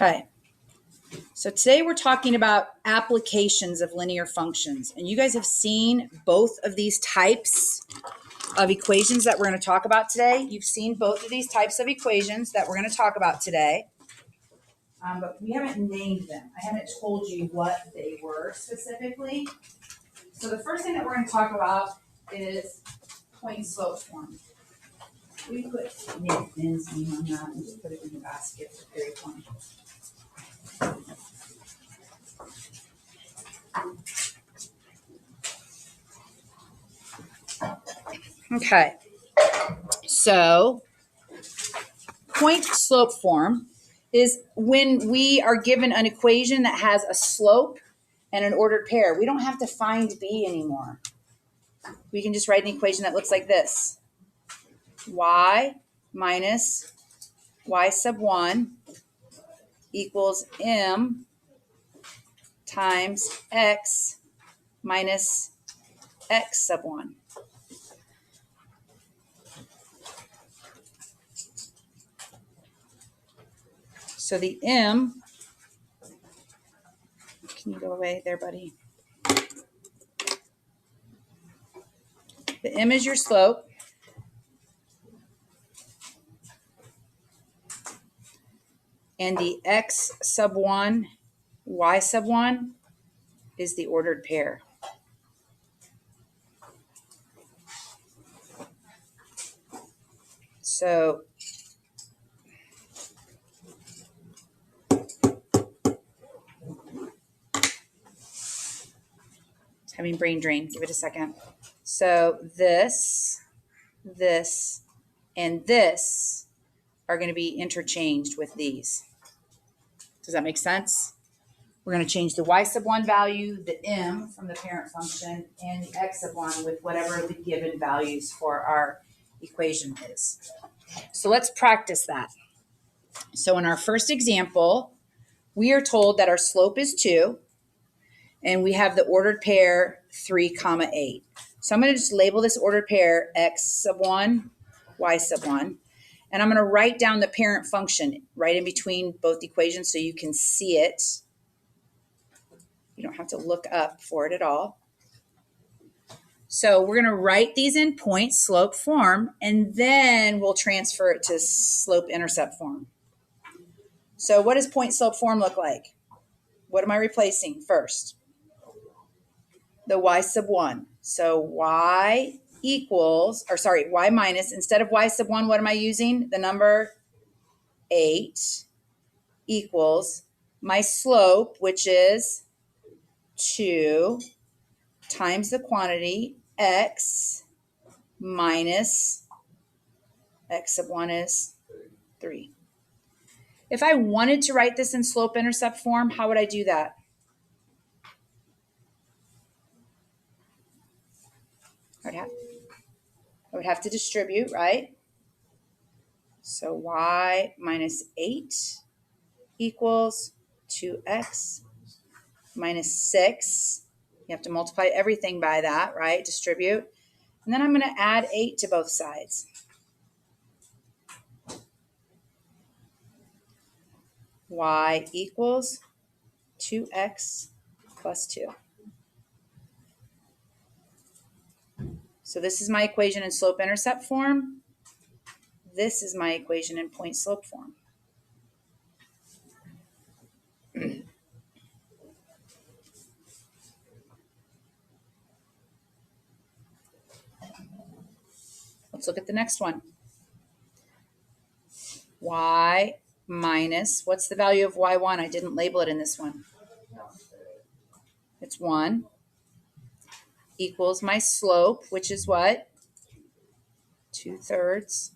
Okay. So today we're talking about applications of linear functions. And you guys have seen both of these types of equations that we're going to talk about today. You've seen both of these types of equations that we're going to talk about today. But we haven't named them. I haven't told you what they were specifically. So the first thing that we're going to talk about is point and slope form. We put Ben's name on that and just put it in the basket for period one. Okay, so point slope form is when we are given an equation that has a slope and an ordered pair. We don't have to find B anymore. We can just write an equation that looks like this. Y minus y sub 1 equals m times x minus x sub 1. So the m, can you go away there, buddy? The m is your slope. And the x sub 1, y sub 1 is the ordered pair. So it's having brain drain. Give it a second. So this, and this are going to be interchanged with these. Does that make sense? We're going to change the y sub 1 value, the m from the parent function, and the x sub 1 with whatever the given values for our equation is. So let's practice that. So in our first example, we are told that our slope is 2, and we have the ordered pair 3, 8. So I'm going to just label this ordered pair x sub 1, y sub 1. And I'm going to write down the parent function right in between both equations so you can see it. You don't have to look up for it at all. So we're going to write these in point slope form, and then we'll transfer it to slope intercept form. So what does point slope form look like? What am I replacing first? The y sub 1. So y minus, instead of y sub 1, what am I using? The number 8 equals my slope, which is 2 times the quantity x minus x sub 1 is 3. If I wanted to write this in slope intercept form, how would I do that? I would have to distribute, right? So y minus 8 equals 2x minus 6. You have to multiply everything by that, right? Distribute. And then I'm going to add 8 to both sides. Y equals 2x plus 2. So this is my equation in slope intercept form. This is my equation in point slope form. Let's look at the next one. Y minus, what's the value of y1? I didn't label it in this one. It's 1 equals my slope, which is what? 2/3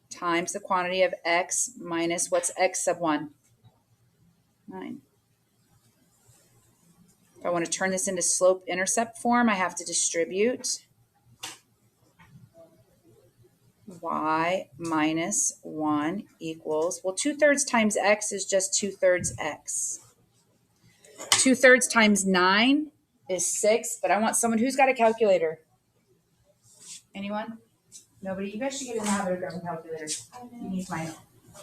times the quantity of x minus, what's x sub 1? 9. If I want to turn this into slope intercept form, I have to distribute. Y minus 1 equals, well, 2/3 times x is just 2/3 x. 2/3 times 9 is 6, but I want someone who's got a calculator. Anyone? Nobody? You guys should get in the habit of grabbing calculators. You need mine.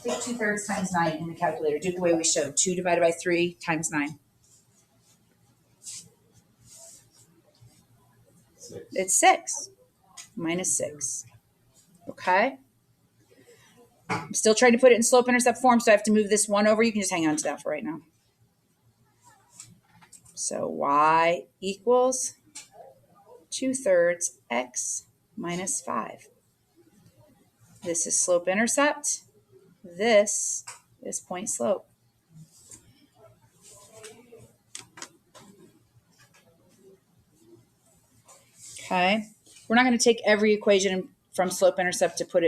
Take 2/3 times 9 in the calculator. Do it the way we showed. 2 divided by 3 times 9. 6. It's 6 minus 6. Okay. I'm still trying to put it in slope intercept form, so I have to move this 1 over. You can just hang on to that for right now. So y equals 2/3 x minus 5. This is slope intercept. This is point slope. Okay. We're not going to take every equation from slope intercept to put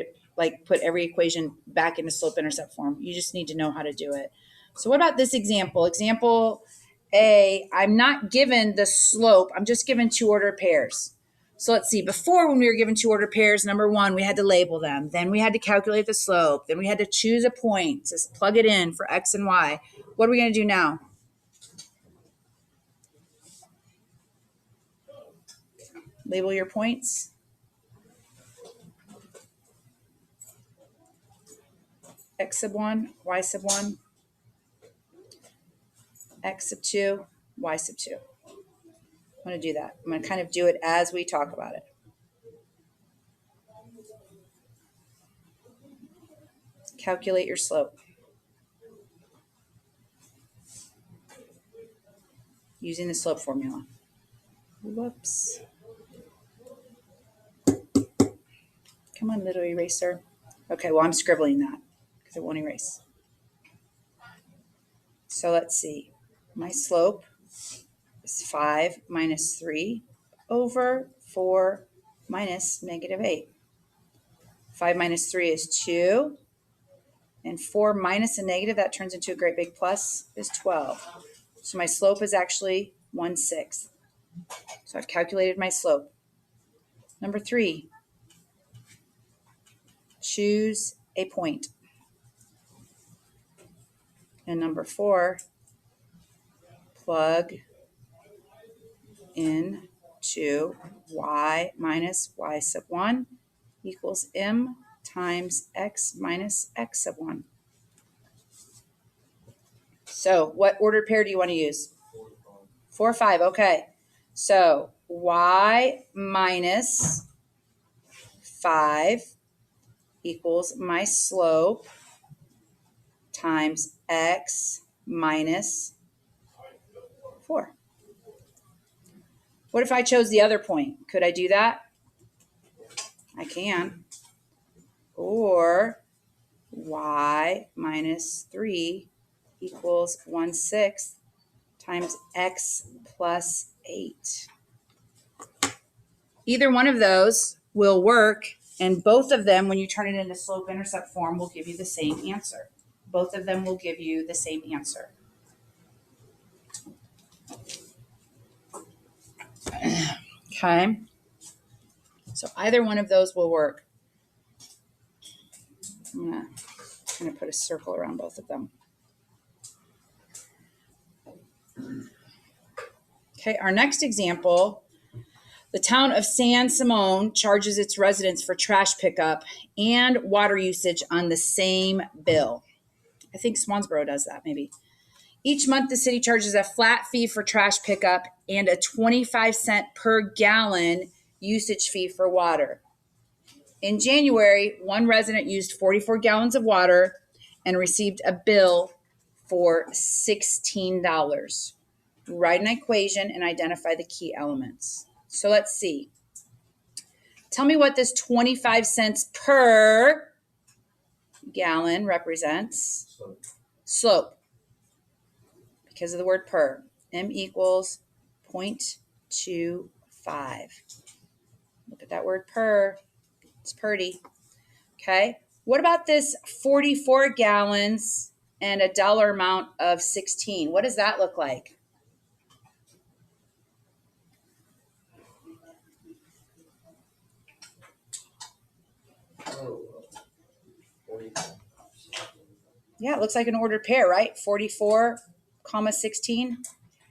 every equation back into slope intercept form. You just need to know how to do it. So what about this example? Example A, I'm not given the slope. I'm just given 2 ordered pairs. So let's see. Before, when we were given 2 ordered pairs, number 1, we had to label them. Then we had to calculate the slope. Then we had to choose a point. Just plug it in for x and y. What are we going to do now? Label your points. X sub 1, y sub 1, x sub 2, y sub 2. I'm going to do that. I'm going to kind of do it as we talk about it. Calculate your slope. Using the slope formula. Whoops. Come on, little eraser. Okay, well, I'm scribbling that because it won't erase. So let's see. My slope is 5 minus 3 over 4 minus negative 8. 5 minus 3 is 2. And 4 minus a negative, that turns into a great big plus, is 12. So my slope is actually 1/6. So I've calculated my slope. Number 3, choose a point. And number 4, plug in to y minus y sub 1 equals m times x minus x sub 1. So what ordered pair do you want to use? 4, 5. Okay. So y minus 5 equals my slope times x minus 4. What if I chose the other point? Could I do that? I can. Or y minus 3 equals 1/6 times x plus 8. Either one of those will work, and both of them, when you turn it into slope intercept form, will give you the same answer. Both of them will give you the same answer. Okay. So either one of those will work. I'm going to put a circle around both of them. Okay, our next example, the town of San Simon charges its residents for trash pickup and water usage on the same bill. I think Swansboro does that, maybe. Each month, the city charges a flat fee for trash pickup and a 25-cent per gallon usage fee for water. In January, one resident used 44 gallons of water and received a bill for $16. Write an equation and identify the key elements. So let's see. Tell me what this 25 cents per gallon represents. Slope. Because of the word per. M equals 0.25. Look at that word per. It's pretty. Okay. What about this 44 gallons and a dollar amount of 16? What does that look like? Yeah, it looks like an ordered pair, right? 44, 16.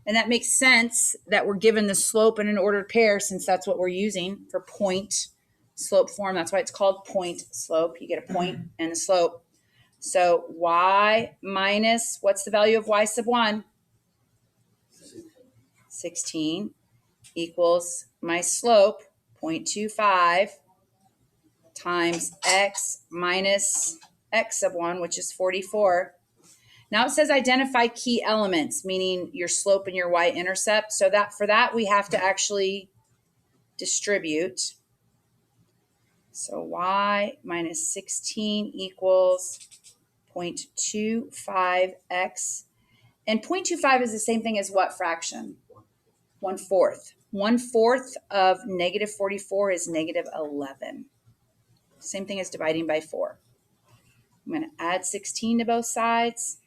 And that makes sense that we're given the slope in an ordered pair, since that's what we're using for point slope form. That's why it's called point slope. You get a point and a slope. So y minus, what's the value of y sub 1? 16 equals my slope, 0.25, times x minus x sub 1, which is 44. Now it says identify key elements, meaning your slope and your y-intercept. So that for that, we have to actually distribute. So y minus 16 equals 0.25x. And 0.25 is the same thing as what fraction? 1/4. 1/4 of negative 44 is negative 11. Same thing as dividing by 4. I'm going to add 16 to both sides.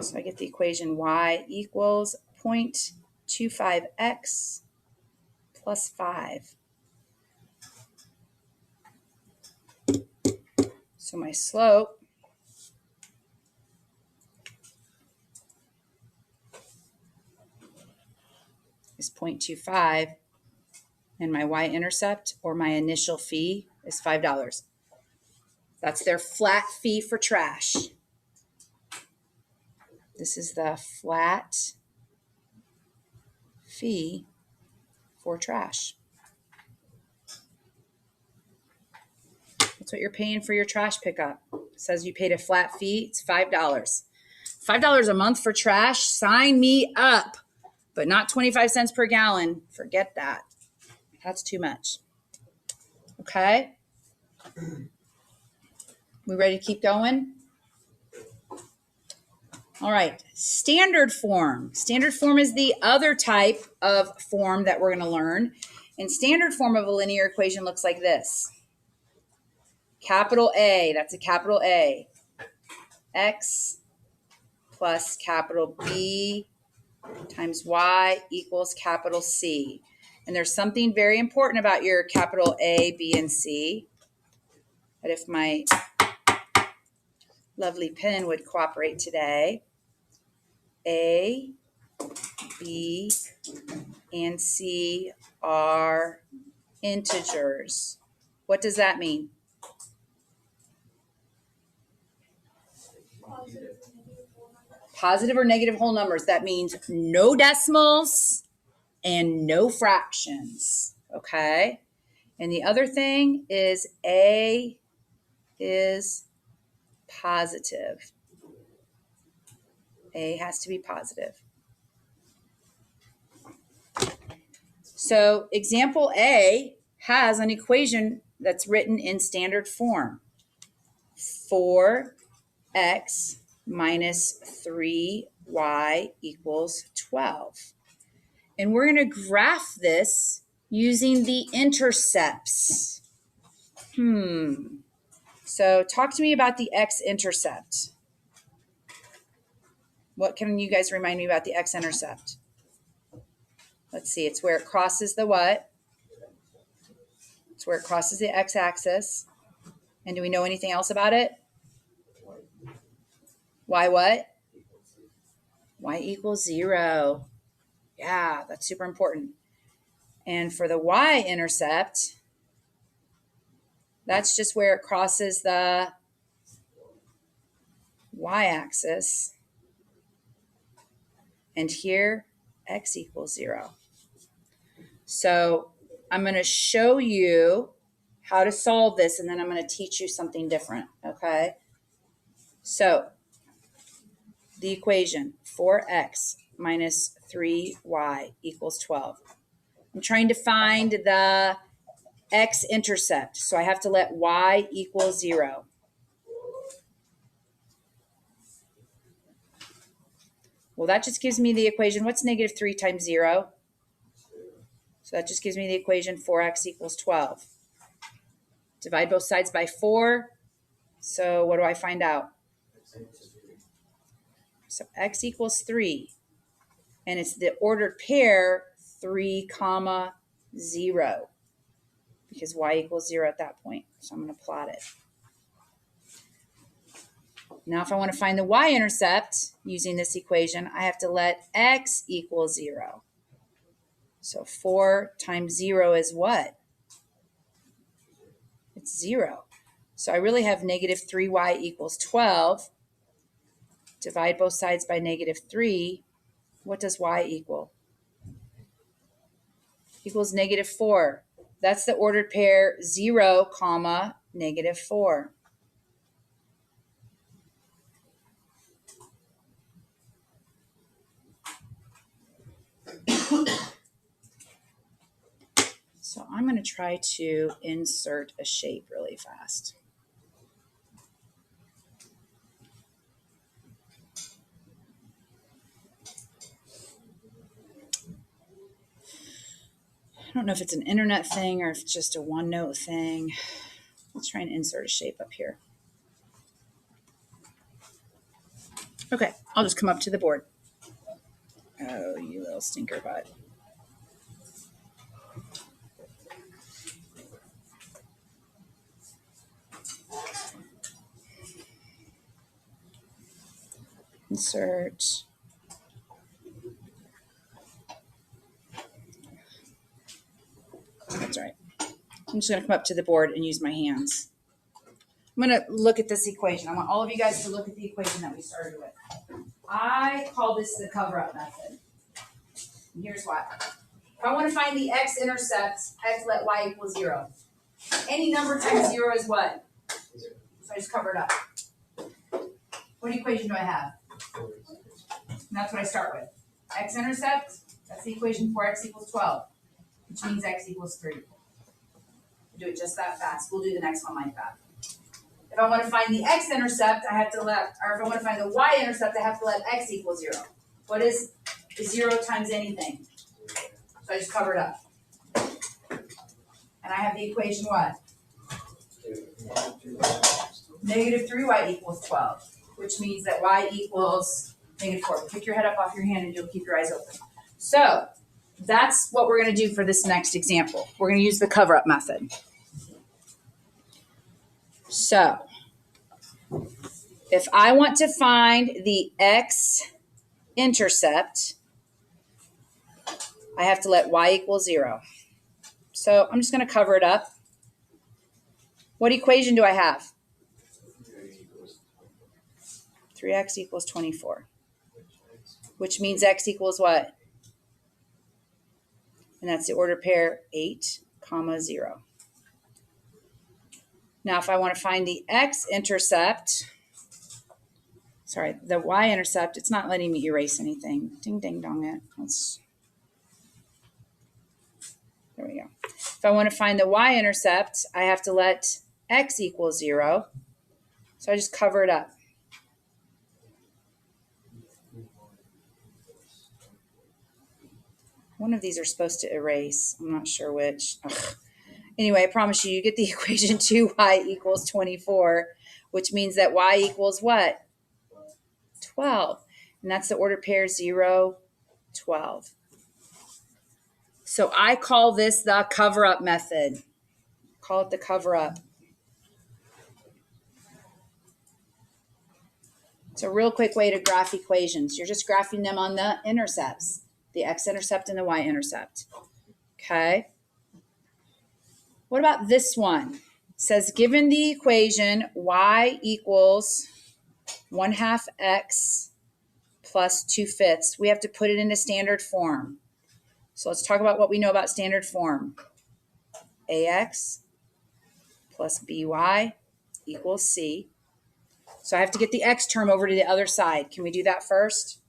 So I get the equation y equals 0.25x plus 5. So my slope is 0.25, and my y-intercept, or my initial fee, is $5. That's their flat fee for trash. This is the flat fee for trash. That's what you're paying for your trash pickup. It says you paid a flat fee. It's $5. $5 a month for trash? Sign me up. But not 25 cents per gallon. Forget that. That's too much. Okay? We ready to keep going? All right. Standard form. Standard form is the other type of form that we're going to learn. And standard form of a linear equation looks like this. Capital A, that's a capital A. X plus capital B times y equals capital C. And there's something very important about your capital A, B, and C. That if my lovely pen would cooperate today, A, B, and C are integers. What does that mean? Positive or negative whole numbers. That means no decimals and no fractions. Okay? And the other thing is A is positive. A has to be positive. So example A has an equation that's written in standard form. 4x minus 3y equals 12. And we're going to graph this using the intercepts. So talk to me about the x-intercept. What can you guys remind me about the x-intercept? Let's see. It's where it crosses the what? It's where it crosses the x-axis. And do we know anything else about it? Y what? Y equals 0. Yeah, that's super important. And for the y-intercept, that's just where it crosses the y-axis. And here, x equals 0. So I'm going to show you how to solve this, and then I'm going to teach you something different, okay? So the equation, 4x minus 3y equals 12. I'm trying to find the x-intercept, so I have to let y equal 0. Well, that just gives me the equation. What's negative 3 times 0? So that just gives me the equation 4x equals 12. Divide both sides by 4. So what do I find out? So x equals 3. And it's the ordered pair 3, 0. Because y equals 0 at that point. So I'm going to plot it. Now if I want to find the y-intercept using this equation, I have to let x equal 0. So 4 times 0 is what? It's 0. So I really have negative 3y equals 12. Divide both sides by negative 3. What does y equal? Equals negative 4. That's the ordered pair 0, comma, negative 4. So I'm going to try to insert a shape really fast. I don't know if it's an internet thing or if it's just a OneNote thing. Let's try and insert a shape up here. Okay, I'll just come up to the board. Oh, you little stinker butt. Insert. That's right. I'm just going to come up to the board and use my hands. I'm going to look at this equation. I want all of you guys to look at the equation that we started with. I call this the cover-up method. And here's why. If I want to find the x-intercept, I have to let y equal 0. Any number times 0 is what? So I just cover it up. What equation do I have? And that's what I start with. X-intercept, that's the equation for x equals 12, which means x equals 3. We'll do it just that fast. We'll do the next one like that. If I want to find the x-intercept, I have to let, or if I want to find the y-intercept, I have to let x equal 0. What is 0 times anything? So I just cover it up. And I have the equation what? Negative 3y equals 12, which means that y equals negative 4. Pick your head up off your hand and you'll keep your eyes open. So that's what we're going to do for this next example. We're going to use the cover-up method. So if I want to find the x-intercept, I have to let y equal 0. So I'm just going to cover it up. What equation do I have? 3x equals 24, which means x equals what? And that's the order pair 8, 0. Now, if I want to find the x-intercept, sorry, the y-intercept, it's not letting me erase anything. Ding, ding, dong it. There we go. If I want to find the y-intercept, I have to let x equal 0. So I just cover it up. One of these are supposed to erase. I'm not sure which. Ugh. Anyway, I promise you get the equation 2y equals 24, which means that y equals what? 12. And that's the order pair 0, 12. So I call this the cover-up method. Call it the cover-up. It's a real quick way to graph equations. You're just graphing them on the intercepts, the x-intercept and the y-intercept. Okay. What about this one? It says, given the equation y equals 1/2 x plus 2/5, we have to put it into standard form. So let's talk about what we know about standard form. Ax plus by equals c. So I have to get the x term over to the other side. Can we do that first?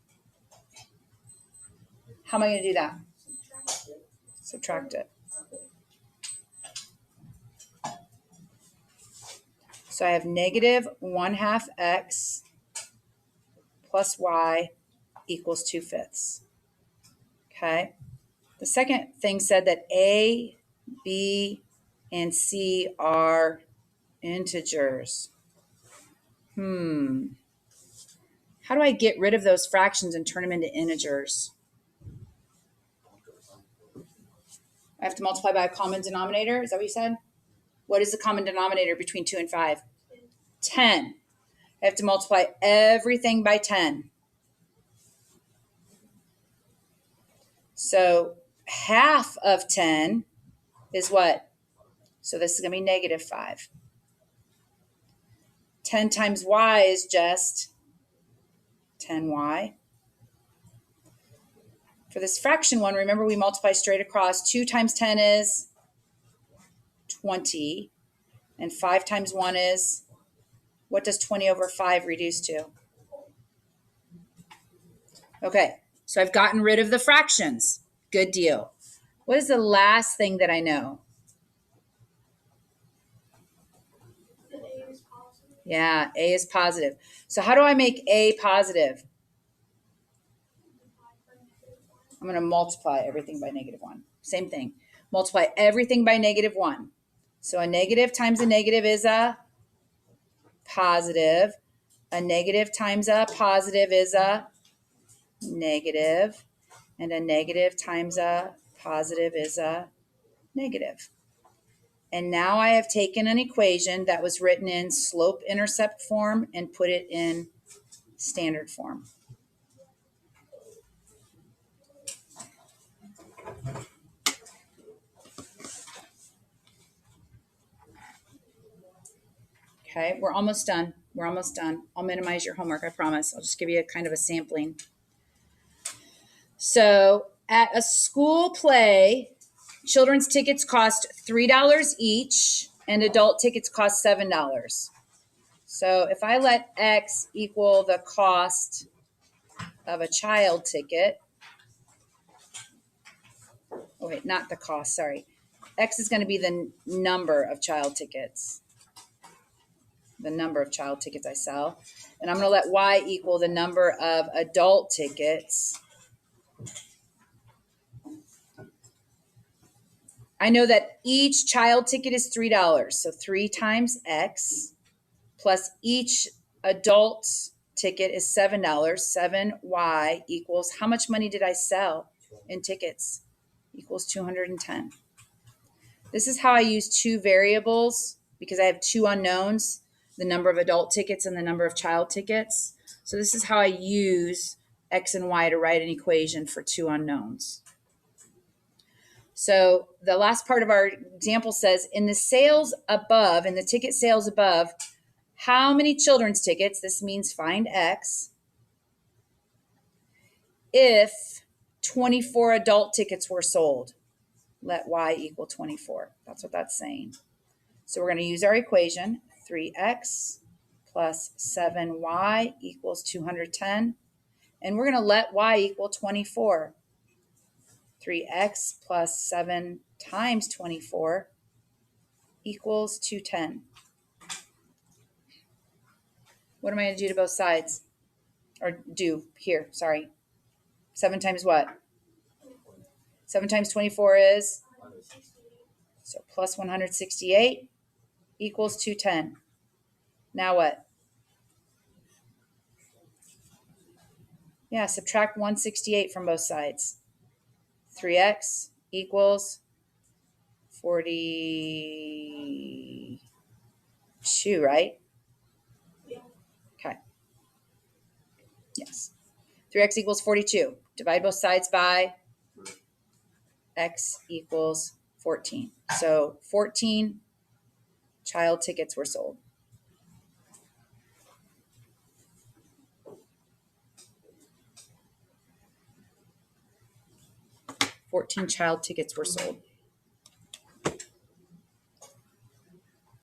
How am I going to do that? Subtract it. So I have negative 1/2 x plus y equals 2/5. Okay. The second thing said that a, b, and c are integers. How do I get rid of those fractions and turn them into integers? I have to multiply by a common denominator. Is that what you said? What is the common denominator between 2 and 5? 10. I have to multiply everything by 10. So half of 10 is what? So this is going to be negative 5. 10 times y is just 10y. For this fraction one, remember we multiply straight across. 2 times 10 is 20. And 5 times 1 is, what does 20 over 5 reduce to? Okay, so I've gotten rid of the fractions. Good deal. What is the last thing that I know? Yeah, a is positive. So how do I make a positive? I'm going to multiply everything by negative 1. Same thing. Multiply everything by negative 1. So a negative times a negative is a positive. A negative times a positive is a negative. And a negative times a positive is a negative. And now I have taken an equation that was written in slope-intercept form and put it in standard form. Okay, we're almost done. We're almost done. I'll minimize your homework, I promise. I'll just give you a kind of a sampling. So at a school play, children's tickets cost $3 each and adult tickets cost $7. So if I let X equal the cost of a child ticket, oh wait, not the cost, sorry. X is going to be the number of child tickets. The number of child tickets I sell. And I'm going to let Y equal the number of adult tickets. I know that each child ticket is $3. So 3 times X plus each adult ticket is $7. 7Y equals, how much money did I sell in tickets? Equals 210. This is how I use two variables because I have two unknowns, the number of adult tickets and the number of child tickets. So this is how I use X and Y to write an equation for two unknowns. So the last part of our example says, in the sales above, in the ticket sales above, how many children's tickets, this means find X, if 24 adult tickets were sold? Let Y equal 24. That's what that's saying. So we're going to use our equation, 3X plus 7Y equals 210. And we're going to let Y equal 24. 3X plus 7 times 24 equals 210. What am I going to do to both sides? Or do here, sorry. 7 times what? 7 times 24 is? So plus 168 equals 210. Now what? Yeah, subtract 168 from both sides. 3X equals 42, right? Okay. Yes. 3X equals 42. Divide both sides by X equals 14. So 14 child tickets were sold. 14 child tickets were sold.